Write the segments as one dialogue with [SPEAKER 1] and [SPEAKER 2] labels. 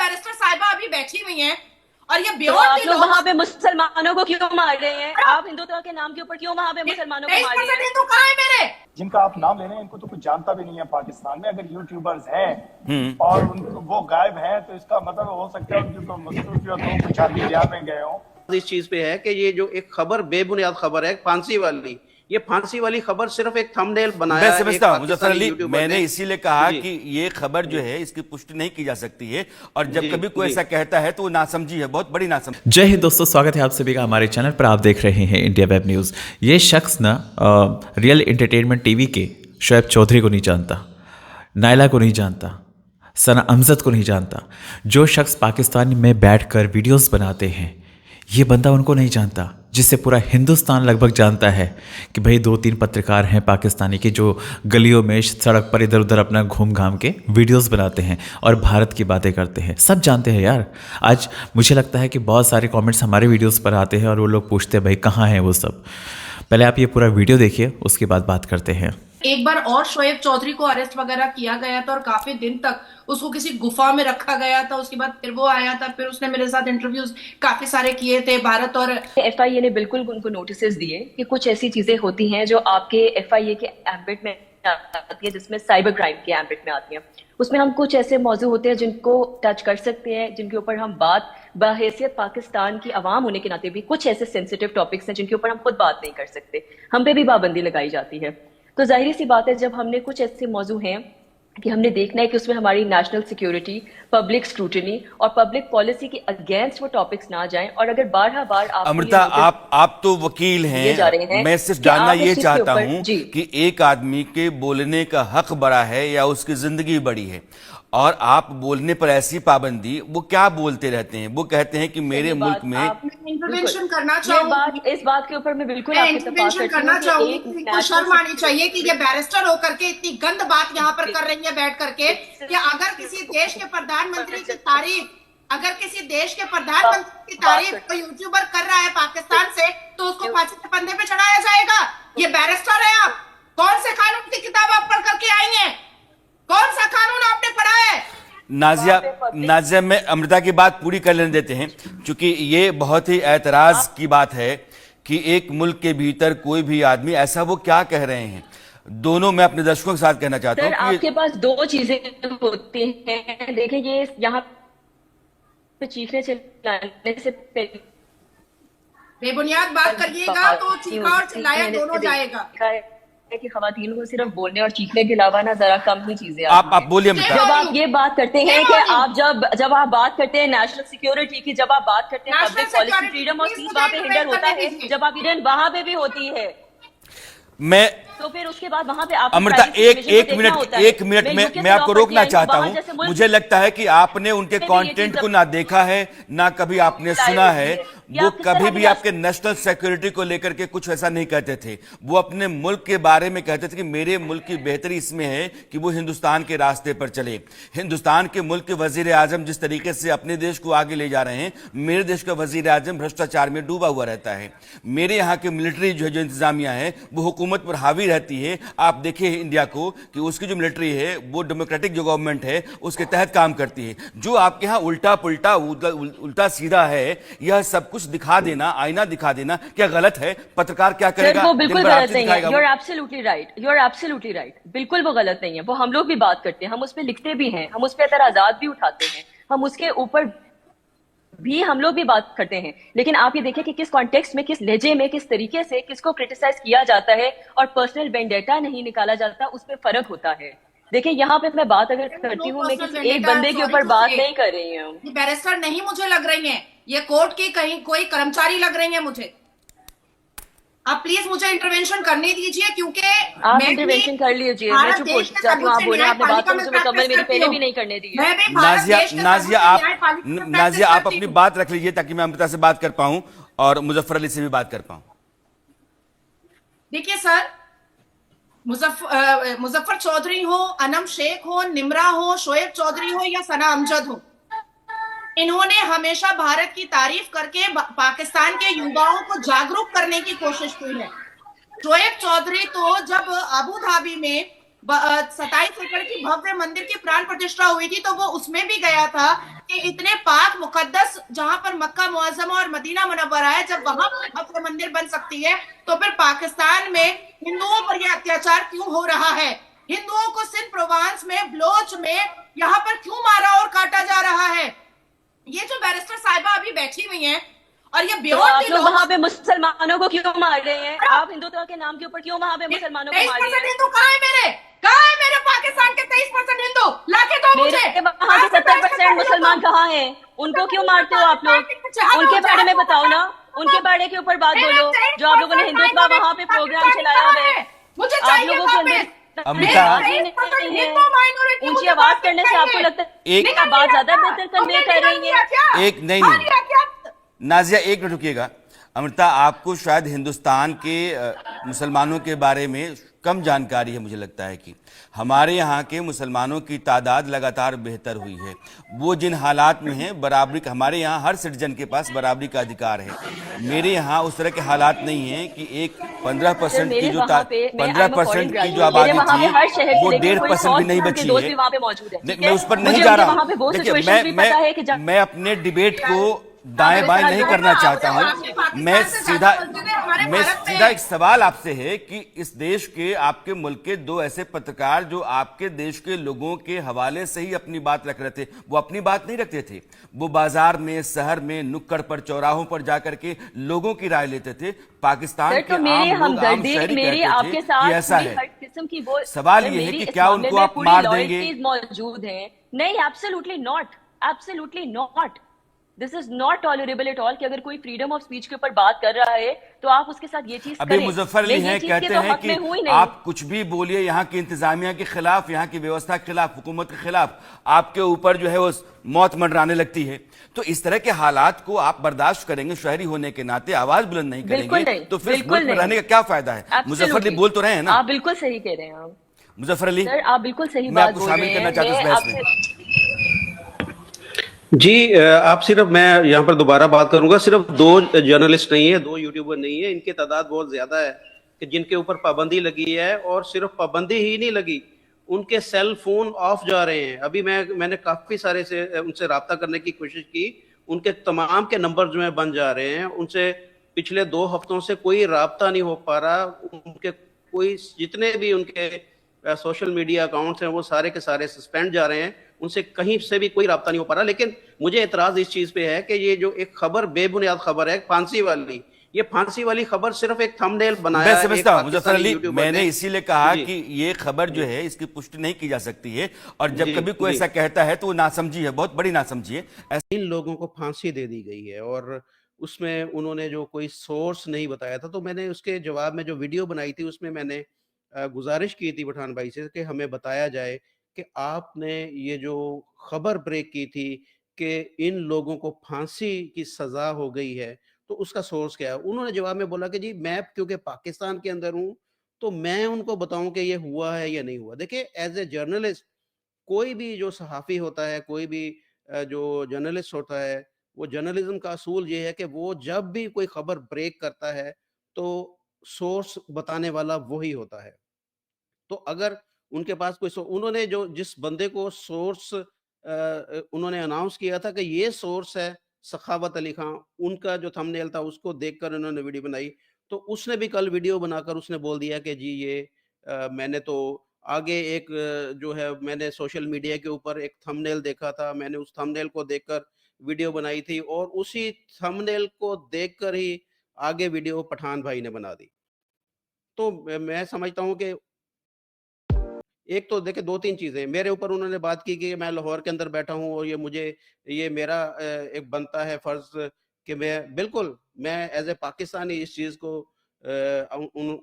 [SPEAKER 1] Barrister साहिबा अभी बैठी हुई हैं और ये
[SPEAKER 2] तो
[SPEAKER 1] बियॉन्ड
[SPEAKER 2] आप
[SPEAKER 1] द
[SPEAKER 2] लोग
[SPEAKER 1] लॉ।
[SPEAKER 2] वहां पे मुसलमानों को क्यों मार रहे हैं? आप हिंदुत्व के नाम के ऊपर क्यों वहां पे मुसलमानों को मार रहे
[SPEAKER 1] 23%
[SPEAKER 2] हैं?
[SPEAKER 1] हिंदू कहाँ है मेरे?
[SPEAKER 3] जिनका आप नाम ले रहे हैं इनको तो कुछ जानता भी नहीं है पाकिस्तान में। अगर यूट्यूबर्स हैं और उनको वो गायब हैं तो इसका मतलब हो सकता है उनकी मसरूफियत हो, कुछ शादी ब्याह में गए हों।
[SPEAKER 4] इस चीज पे है कि ये जो एक खबर बेबुनियाद खबर है फांसी वाली, ये फांसी वाली खबर सिर्फ एक थंबनेल बनाया
[SPEAKER 5] मैं समझता हूं
[SPEAKER 4] एक
[SPEAKER 5] मुजफ्फर
[SPEAKER 4] पाकिस्तानी
[SPEAKER 5] अली,
[SPEAKER 4] यूट्यूबर
[SPEAKER 5] मैंने
[SPEAKER 4] ने।
[SPEAKER 5] इसीलिए कहा
[SPEAKER 4] जी।
[SPEAKER 5] कि ये खबर जो है इसकी पुष्टि नहीं की जा सकती है और जब
[SPEAKER 4] जी,
[SPEAKER 5] कभी कोई
[SPEAKER 4] जी।
[SPEAKER 5] ऐसा कहता है तो वो नासमझी है, बहुत बड़ी नासमझी।
[SPEAKER 6] जय हिंद दोस्तों, स्वागत है आप सभी का हमारे चैनल पर। आप देख रहे हैं इंडिया वेब न्यूज़। ये शख्स ना रियल एंटरटेनमेंट टीवी के शोएब चौधरी को नहीं जानता, नायला को नहीं जानता, सना अमजद को नहीं जानता। जो शख्स पाकिस्तान में बैठकर वीडियोस बनाते हैं, ये बंदा उनको नहीं जानता, जिससे पूरा हिंदुस्तान लगभग जानता है कि भाई 2-3 पत्रकार हैं पाकिस्तानी के जो गलियों में सड़क पर इधर उधर अपना घूम घाम के वीडियोस बनाते हैं और भारत की बातें करते हैं। सब जानते हैं यार। आज मुझे लगता है कि बहुत सारे कमेंट्स हमारे वीडियोस पर आते हैं और वो लोग पूछते हैं भाई कहाँ हैं वो सब। पहले आप ये पूरा वीडियो देखिए, उसके बाद बात करते हैं।
[SPEAKER 1] एक बार और शोएब चौधरी को अरेस्ट वगैरह किया गया था और काफी दिन तक उसको किसी गुफा में रखा गया था। उसके बाद फिर वो आया था, फिर उसने मेरे साथ इंटरव्यूज काफी सारे किए थे भारत और
[SPEAKER 2] एफआईए ने बिल्कुल उनको नोटिस दिए कि कुछ ऐसी चीजें होती हैं जो आपके एफआईए के एम्बिट में आती है, जिसमें साइबर क्राइम के एम्बिट में आती हैं। उसमें हम कुछ ऐसे मौजू होते हैं जिनको टच कर सकते हैं, जिनके ऊपर हम बात बहैसियत पाकिस्तान की आवाम होने के नाते भी कुछ ऐसे सेंसिटिव टॉपिक्स हैं जिनके ऊपर हम खुद बात नहीं कर सकते, हम पे भी पाबंदी लगाई जाती है। तो जाहिर सी बात है जब हमने कुछ ऐसे मौजू हैं कि हमने देखना है कि उसमें हमारी नेशनल सिक्योरिटी, पब्लिक स्क्रूटनी और पब्लिक पॉलिसी के अगेंस्ट वो टॉपिक्स ना जाएं। और अगर बार बार
[SPEAKER 5] अमृता, आप तो वकील हैं, मैं सिर्फ जानना ये चाहता हूं कि एक आदमी के बोलने का हक बड़ा है या उसकी जिंदगी बड़ी है, और आप बोलने पर ऐसी पाबंदी, वो क्या बोलते रहते हैं? वो कहते हैं कि मेरे मुल्क में
[SPEAKER 1] इंटरवेंशन करना चाहूंगी।
[SPEAKER 2] इस बात के ऊपर मैं बिल्कुल
[SPEAKER 1] इंटरवेंशन करना चाहूंगी। को शर्म आनी चाहिए कि ये बैरिस्टर होकर के इतनी गंद बात यहाँ पर कर रही है बैठ करके कि अगर किसी देश के प्रधानमंत्री की तारीफ, अगर किसी देश के प्रधानमंत्री की तारीफ कोई यूट्यूबर कर रहा है पाकिस्तान से तो उसको फांसी के फंदे पे चढ़ाया जाएगा। ये बैरिस्टर है आप? कौन से कानून की किताब आप पढ़ करके आई हैं? कौन सा कानून आपने पढ़ा है?
[SPEAKER 5] नाजिया में अमृता की बात पूरी कर लेने देते हैं, क्योंकि ये बहुत ही ऐतराज की बात है कि एक मुल्क के भीतर कोई भी आदमी ऐसा, वो क्या कह रहे हैं दोनों। मैं अपने दर्शकों के साथ कहना चाहता हूँ
[SPEAKER 2] आपके पास दो चीजें होती हैं। देखिए, ये यहाँ पे चीखने चिल्लाने से
[SPEAKER 1] बेबुनियाद बात करिएगा तो चीखा और चिल्लाया दोनों जाएगा
[SPEAKER 2] कि खवातीन को सिर्फ बोलने और चीखने के अलावा ना जरा कम ही चीजें
[SPEAKER 5] आप बोलिए।
[SPEAKER 2] जब आप ये बात करते हैं कि आप जब आप बात करते हैं नेशनल सिक्योरिटी की, जब आप बात करते हैं public policy, freedom of speech, वहां पे हिंडर होता है। जब आप हिडन वहां पे भी होती है,
[SPEAKER 5] मैं
[SPEAKER 2] तो फिर उसके बाद वहां पे आप
[SPEAKER 5] अमृता एक मिनट मैं आपको रोकना चाहता हूं। मुझे लगता है कि आपने उनके कंटेंट को ना देखा है, ना कभी आपने सुना है। वो कभी भी आपके नेशनल सिक्योरिटी को लेकर के कुछ ऐसा नहीं कहते थे। वो अपने मुल्क के बारे में कहते थे कि मेरे मुल्क की बेहतरी इसमें है कि वो हिंदुस्तान के रास्ते पर चले। हिंदुस्तान के मुल्क के वजीर आजम जिस तरीके से अपने देश को आगे ले जा रहे हैं, मेरे देश का वजीर आजम भ्रष्टाचार में डूबा हुआ रहता है। मेरे यहाँ की मिलिट्री जो इंतजामिया है वो हुकूमत पर हावी रहती है। आप देखिए इंडिया को कि उसकी जो मिलिट्री है वो डेमोक्रेटिक जो गवर्नमेंट है उसके तहत काम करती है। जो आपके यहाँ उल्टा पुल्टा उल्टा सीधा है, यह सब कुछ दिखा देना, आईना दिखा देना, क्या गलत है? पत्रकार क्या करेगा?
[SPEAKER 2] वो बिल्कुल गलत नहीं है। You are absolutely right, you are absolutely right. बिल्कुल वो गलत नहीं है। वो हम लोग भी बात करते हैं, हम उस पर लिखते भी हैं, हम उस पर एतराजात भी उठाते हैं, हम उसके ऊपर भी हम लोग भी बात करते हैं। लेकिन आप ये देखिए कि किस कॉन्टेक्स्ट में, किस लहजे में, किस तरीके से किसको क्रिटिसाइज किया जाता है और पर्सनल वेंडेटा नहीं निकाला जाता, उस पर फर्क होता है। देखिए, यहाँ पे मैं बात अगर करती हूँ, मैं किसी एक बंदे के ऊपर बात नहीं कर रही हूँ।
[SPEAKER 1] ये बैरिस्टर नहीं मुझे लग रही है, ये कोर्ट की कहीं कोई कर्मचारी लग रही है मुझे। आप प्लीज मुझे इंटरवेंशन करने दीजिए, क्योंकि
[SPEAKER 2] आप इंटरवेंशन कर लीजिए। मैं चुप हो जाती हूँ, आप बोले, आपने बात तो मुझे मुकम्मल मेरी पहले भी नहीं करने दी।
[SPEAKER 5] नाजिया आप अपनी बात रख लीजिए ताकि मैं अमृता से बात कर पाऊं और मुजफ्फर अली से भी बात कर पाऊं।
[SPEAKER 1] देखिए सर, मुजफ्फर चौधरी हो, अनम शेख हो, निमरा हो, शोएब चौधरी हो या सना अमजद हो, इन्होंने हमेशा भारत की तारीफ करके पाकिस्तान के युवाओं को जागरूक करने की कोशिश की है। शोएब चौधरी तो जब अबू धाबी में 27 एकड़ की भव्य मंदिर की प्राण प्रतिष्ठा हुई थी, तो वो उसमें भी गया था कि इतने पाक मुकद्दस जहां पर मक्का मुअज्जमा और मदीना मुनव्वरा है, जब वहां पर भव्य मंदिर बन सकती है, तो फिर पाकिस्तान में हिंदुओं पर यह अत्याचार क्यों हो रहा है? हिंदुओं को सिंध प्रोवांस में, बलोच में यहाँ पर क्यों मारा और काटा जा रहा है? ये जो बैरिस्टर साहिबा अभी बैठी हुई हैं, और ये
[SPEAKER 2] तो आप लोग वहाँ पे मुसलमानों को क्यों मार रहे हैं? आप हिंदुत्व के नाम के ऊपर क्यों वहाँ पे मुसलमानों को मार रहे हैं?
[SPEAKER 1] हिंदू कहाँ है मेरे? कहाँ है मेरे पाकिस्तान के 23% हिंदू? लाके दो मुझे।
[SPEAKER 2] वहाँ के 70% मुसलमान कहाँ हैं? उनको क्यों मारते हो आप लोग? उनके बारे में बताओ ना, उनके बारे के ऊपर बात बोलो। जो आप लोगों ने हिंदुत्व वहाँ पे प्रोग्राम चलाया हुआ है,
[SPEAKER 1] मुझे
[SPEAKER 2] आप लोगों के अंदर
[SPEAKER 5] अमृता,
[SPEAKER 2] ऊंची आवाज करने से आपको लगता है
[SPEAKER 5] एक
[SPEAKER 2] आप बात ज्यादा बेहतर कन्वे कर रही है?
[SPEAKER 5] एक नहीं नाजिया, एक मिनट रुकिएगा। अमृता, आपको शायद हिंदुस्तान के मुसलमानों के बारे में कम जानकारी है। मुझे लगता है कि हमारे यहाँ के मुसलमानों की तादाद लगातार बेहतर हुई है। वो जिन हालात में हैं, बराबरी, हमारे यहाँ हर सिटीजन के पास बराबरी का अधिकार है। मेरे यहाँ उस तरह के हालात नहीं है कि एक 15% की जो 15% की जो आबादी थी वो 1.5% भी नहीं बची है। मैं उस पर नहीं जा रहा हूँ। देखिए, मैं अपने डिबेट को दाएं बाएं नहीं करना चाहता हूं। मैं सीधा एक सवाल आपसे है कि इस देश के, आपके मुल्क के दो ऐसे पत्रकार जो आपके देश के लोगों के हवाले से ही अपनी बात रख रहे थे, वो अपनी बात नहीं रखते थे। वो बाजार में, शहर में, नुक्कड़ पर, चौराहों पर जाकर के लोगों की राय लेते थे। पाकिस्तान के आम लोग, आम शहरी कहते थे कि ऐसा है। सवाल ये है कि क्या उनको आप मार देंगे?
[SPEAKER 2] मौजूद है? नहीं, absolutely not, absolutely not. This is not tolerable at all कि अगर कोई फ्रीडम ऑफ स्पीच के ऊपर बात कर रहा है तो आप उसके साथ ये चीज
[SPEAKER 5] अभी मुजफ्फर अली हैं, कहते हैं कि आप कुछ भी बोलिए यहाँ की इंतजामिया के खिलाफ, यहाँ की व्यवस्था के खिलाफ, हुकूमत के खिलाफ, आपके ऊपर जो है वो मौत मंडराने लगती है। तो इस तरह के हालात को आप बर्दाश्त करेंगे? शहरी होने के नाते आवाज बुलंद नहीं करेंगे तो फिर मुल्क में रहने का क्या फायदा है? मुजफ्फर अली बोल तो रहे हैं ना?
[SPEAKER 2] आप बिल्कुल सही कह रहे हैं।
[SPEAKER 5] मुजफ्फर अली,
[SPEAKER 2] आप बिल्कुल सही
[SPEAKER 5] मैं आपको शामिल करना चाहता हूँ इस बहस में।
[SPEAKER 4] जी, आप सिर्फ, मैं यहाँ पर दोबारा बात करूंगा, सिर्फ 2 जर्नलिस्ट नहीं है, 2 यूट्यूबर नहीं है, इनकी तादाद बहुत ज्यादा है कि जिनके ऊपर पाबंदी लगी है। और सिर्फ पाबंदी ही नहीं लगी, उनके सेल फोन ऑफ जा रहे हैं। अभी मैंने काफी सारे से उनसे राब्ता करने की कोशिश की, उनके तमाम के नंबर जो है बंद जा रहे हैं। उनसे पिछले 2 हफ्तों से कोई राब्ता नहीं हो पा रहा। उनके कोई, जितने भी उनके सोशल मीडिया अकाउंट्स हैं वो सारे के सारे सस्पेंड जा रहे हैं। उनसे कहीं से भी कोई राब्ता नहीं हो पा रहा। लेकिन मुझे एतराज इस चीज पे है कि ये जो एक खबर, बेबुनियाद खबर है, फांसी वाली, ये फांसी वाली खबर सिर्फ एक थंबनेल बनाया।
[SPEAKER 5] मैं समझता हूं मुजफ्फर अली, मैंने इसीलिए कहा कि ये खबर जो है इसकी पुष्टि नहीं की जा सकती है, और जब कभी कोई ऐसा कहता है तो वो नासमझी है, बहुत बड़ी नासमझी है।
[SPEAKER 4] इन लोगों को फांसी दे दी गई है और उसमें उन्होंने जो कोई सोर्स नहीं बताया था, तो मैंने उसके जवाब में जो वीडियो बनाई थी उसमें मैंने गुजारिश की थी पठान भाई से कि हमें बताया जाए कि आपने ये जो खबर ब्रेक की थी कि इन लोगों को फांसी की सजा हो गई है, तो उसका सोर्स क्या है? उन्होंने जवाब में बोला कि जी मैं क्योंकि पाकिस्तान के अंदर हूं तो मैं उनको बताऊं कि ये हुआ है या नहीं हुआ। देखिए, एज ए जर्नलिस्ट, कोई भी जो सहाफ़ी होता है, कोई भी जो जर्नलिस्ट होता है, वो जर्नलिज्म का असूल ये है कि वो जब भी कोई खबर ब्रेक करता है तो सोर्स बताने वाला वही होता है। तो अगर उनके पास कोई उन्होंने जो जिस बंदे को सोर्स उन्होंने अनाउंस किया था कि ये सोर्स है सखावत अली खान, उनका जो थंबनेल था उसको देखकर उन्होंने वीडियो बनाई, तो उसने भी कल वीडियो बनाकर उसने बोल दिया कि जी ये मैंने तो आगे एक जो है मैंने सोशल मीडिया के ऊपर एक थंबनेल देखा था, मैंने उस थंबनेल को देखकर वीडियो बनाई थी और उसी थंबनेल को देखकर ही आगे वीडियो पठान भाई ने बना दी। तो मैं समझता हूँ कि एक तो देखिए 2-3 चीज़ें मेरे ऊपर उन्होंने बात की कि मैं लाहौर के अंदर बैठा हूँ और ये मेरा एक बनता है फ़र्ज़ कि मैं बिल्कुल, मैं एज़ ए पाकिस्तानी इस चीज़ को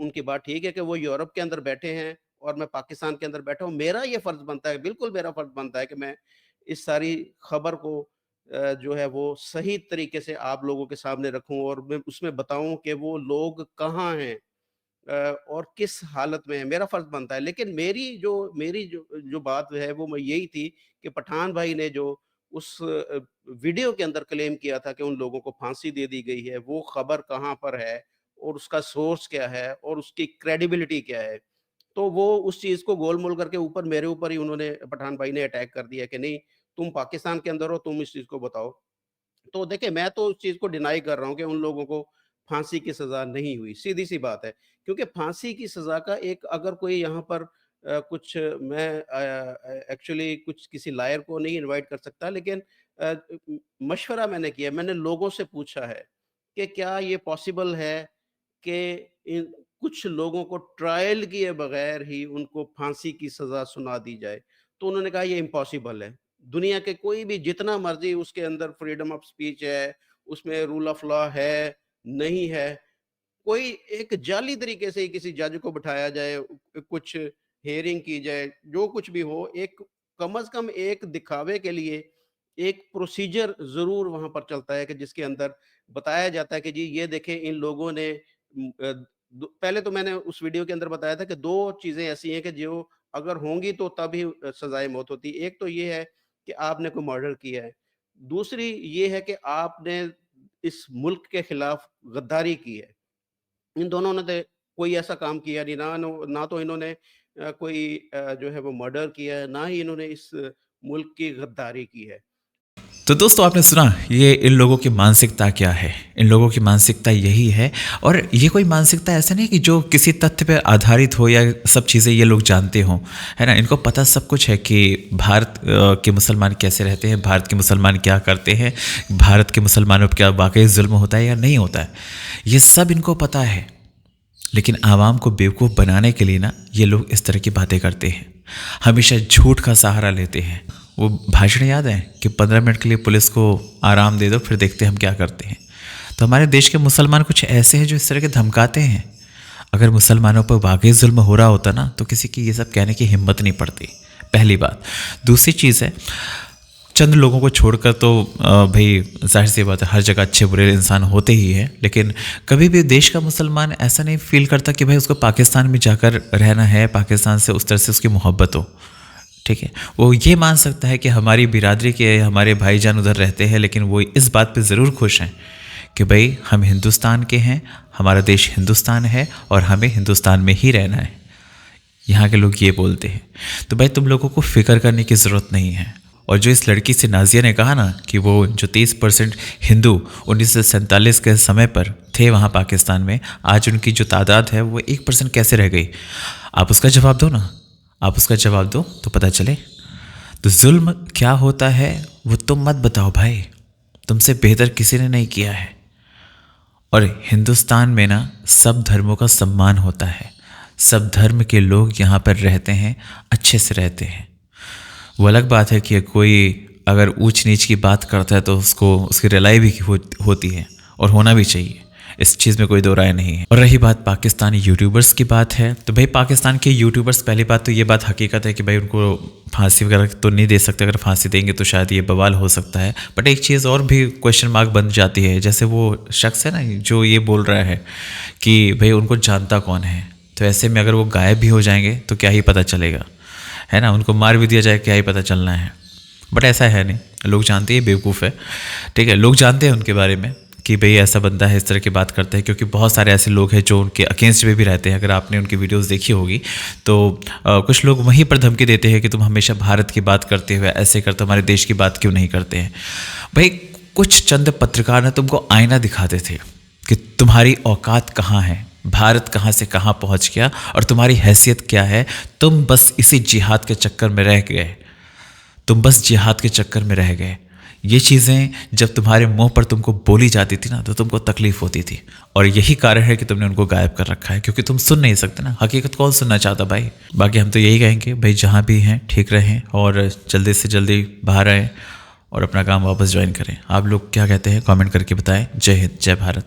[SPEAKER 4] उनकी बात ठीक है कि वो यूरोप के अंदर बैठे हैं और मैं पाकिस्तान के अंदर बैठा हूँ। मेरा ये फ़र्ज़ बनता है, बिल्कुल मेरा फ़र्ज़ बनता है कि मैं इस सारी खबर को जो है वो सही तरीके से आप लोगों के सामने रखूँ और मैं उसमें बताऊँ कि वो लोग कहाँ हैं और किस हालत में है, मेरा फ़र्ज़ बनता है। लेकिन मेरी जो बात है वो मैं यही थी कि पठान भाई ने जो उस वीडियो के अंदर क्लेम किया था कि उन लोगों को फांसी दे दी गई है, वो खबर कहाँ पर है और उसका सोर्स क्या है और उसकी क्रेडिबिलिटी क्या है। तो वो उस चीज़ को गोल-मोल करके ऊपर मेरे ऊपर ही उन्होंने पठान भाई ने अटैक कर दिया कि नहीं, तुम पाकिस्तान के अंदर हो, तुम इस चीज़ को बताओ। तो देखिए, मैं तो उस चीज़ को डिनाई कर रहा हूँ कि उन लोगों को फांसी की सज़ा नहीं हुई, सीधी-सी बात है। क्योंकि फांसी की सज़ा का एक अगर कोई यहाँ पर कुछ मैं एक्चुअली कुछ किसी लॉयर को नहीं इनवाइट कर सकता, लेकिन अ, मशवरा मैंने किया, मैंने लोगों से पूछा है कि क्या ये पॉसिबल है कि इन कुछ लोगों को ट्रायल किए बगैर ही उनको फांसी की सज़ा सुना दी जाए? तो उन्होंने कहा ये इम्पॉसिबल है। दुनिया के कोई भी जितना मर्ज़ी उसके अंदर फ्रीडम ऑफ स्पीच है, उसमें रूल ऑफ लॉ है, नहीं है, कोई एक जाली तरीके से ही किसी जज को बिठाया जाए, कुछ हियरिंग की जाए, जो कुछ भी हो, एक कम से कम एक दिखावे के लिए एक प्रोसीजर ज़रूर वहाँ पर चलता है कि जिसके अंदर बताया जाता है कि जी ये देखें इन लोगों ने पहले तो मैंने उस वीडियो के अंदर बताया था कि 2 चीज़ें ऐसी हैं कि जो अगर होंगी तो तभी सज़ाए मौत होती है। एक तो ये है कि आपने कोई मर्डर किया है। दूसरी ये है कि आपने इस मुल्क के खिलाफ गद्दारी की है। इन दोनों ने तो कोई ऐसा काम किया नहीं, ना तो इन्होंने कोई जो है वो मर्डर किया है, ना ही इन्होंने इस मुल्क की गद्दारी की है।
[SPEAKER 6] तो दोस्तों, आपने सुना ये इन लोगों की मानसिकता क्या है। इन लोगों की मानसिकता यही है, और ये कोई मानसिकता ऐसा नहीं कि जो किसी तथ्य पर आधारित हो या सब चीज़ें ये लोग जानते हों, है ना। इनको पता सब कुछ है कि भारत के मुसलमान कैसे रहते हैं, भारत के मुसलमान क्या करते हैं, भारत के मुसलमानों पर क्या वाकई जुल्म होता है या नहीं होता है, ये सब इनको पता है। लेकिन आवाम को बेवकूफ़ बनाने के लिए ना ये लोग इस तरह की बातें करते हैं, हमेशा झूठ का सहारा लेते हैं। वो भाषण याद है कि 15 मिनट के लिए पुलिस को आराम दे दो, फिर देखते हैं हम क्या करते हैं। तो हमारे देश के मुसलमान कुछ ऐसे हैं जो इस तरह के धमकाते हैं। अगर मुसलमानों पर वाकई जुल्म हो रहा होता ना तो किसी की ये सब कहने की हिम्मत नहीं पड़ती, पहली बात। दूसरी चीज़ है, चंद लोगों को छोड़कर तो भाई जाहिर सी बात है हर जगह अच्छे बुरे इंसान होते ही हैं, लेकिन कभी भी देश का मुसलमान ऐसा नहीं फील करता कि भाई उसको पाकिस्तान में जाकर रहना है, पाकिस्तान से उस तरह से उसकी मोहब्बत हो। ठीक है, वो ये मान सकता है कि हमारी बिरादरी के हमारे भाईजान उधर रहते हैं, लेकिन वो इस बात पे ज़रूर खुश हैं कि भाई हम हिंदुस्तान के हैं, हमारा देश हिंदुस्तान है और हमें हिंदुस्तान में ही रहना है। यहाँ के लोग ये बोलते हैं। तो भाई तुम लोगों को फिक्र करने की ज़रूरत नहीं है। और जो इस लड़की से नाजिया ने कहा ना कि वो जो 30% हिंदू 1947 के समय पर थे वहाँ पाकिस्तान में, आज उनकी जो तादाद है वो 1% कैसे रह गई, आप उसका जवाब दो ना, आप उसका जवाब दो तो पता चले। तो जुल्म क्या होता है वो तुम मत बताओ भाई, तुमसे बेहतर किसी ने नहीं किया है। और हिंदुस्तान में ना सब धर्मों का सम्मान होता है, सब धर्म के लोग यहाँ पर रहते हैं, अच्छे से रहते हैं। वो अलग बात है कि कोई अगर ऊंच नीच की बात करता है तो उसको उसकी रिलाई भी होती है और होना भी चाहिए, इस चीज़ में कोई दो राय नहीं है। और रही बात पाकिस्तानी यूट्यूबर्स की बात है, तो भाई पाकिस्तान के यूट्यूबर्स, पहली बात तो ये बात हकीकत है कि भाई उनको फांसी वगैरह तो नहीं दे सकते, अगर फांसी देंगे तो शायद ये बवाल हो सकता है। बट एक चीज़ और भी क्वेश्चन मार्क बन जाती है, जैसे वो शख्स है ना जो ये बोल रहा है कि भाई उनको जानता कौन है, तो ऐसे में अगर वो गायब भी हो जाएंगे तो क्या ही पता चलेगा, है ना। उनको मार भी दिया जाए क्या ही पता चलना है। बट ऐसा है नहीं, लोग जानते हैं बेवकूफ़ है, ठीक है, लोग जानते हैं उनके बारे में कि भाई ऐसा बंदा है, इस तरह की बात करते हैं, क्योंकि बहुत सारे ऐसे लोग हैं जो उनके अगेंस्ट में भी रहते हैं। अगर आपने उनकी वीडियोस देखी होगी तो कुछ लोग वहीं पर धमकी देते हैं कि तुम हमेशा भारत की बात करते हुए ऐसे करते, हमारे देश की बात क्यों नहीं करते हैं। भाई कुछ चंद पत्रकार ने तुमको आईना दिखाते थे कि तुम्हारी औकात कहाँ है, भारत कहाँ से कहाँ पहुँच गया और तुम्हारी हैसियत क्या है। तुम बस इसी जिहाद के चक्कर में रह गए, तुम बस जिहाद के चक्कर में रह गए। ये चीज़ें जब तुम्हारे मुंह पर तुमको बोली जाती थी ना तो तुमको तकलीफ होती थी, और यही कारण है कि तुमने उनको गायब कर रखा है, क्योंकि तुम सुन नहीं सकते ना। हकीकत कौन सुनना चाहता भाई। बाकी हम तो यही कहेंगे भाई जहाँ भी हैं ठीक रहें और जल्दी से जल्दी बाहर आएँ और अपना काम वापस ज्वाइन करें। आप लोग क्या कहते हैं कमेंट करके बताएं। जय हिंद, जय भारत।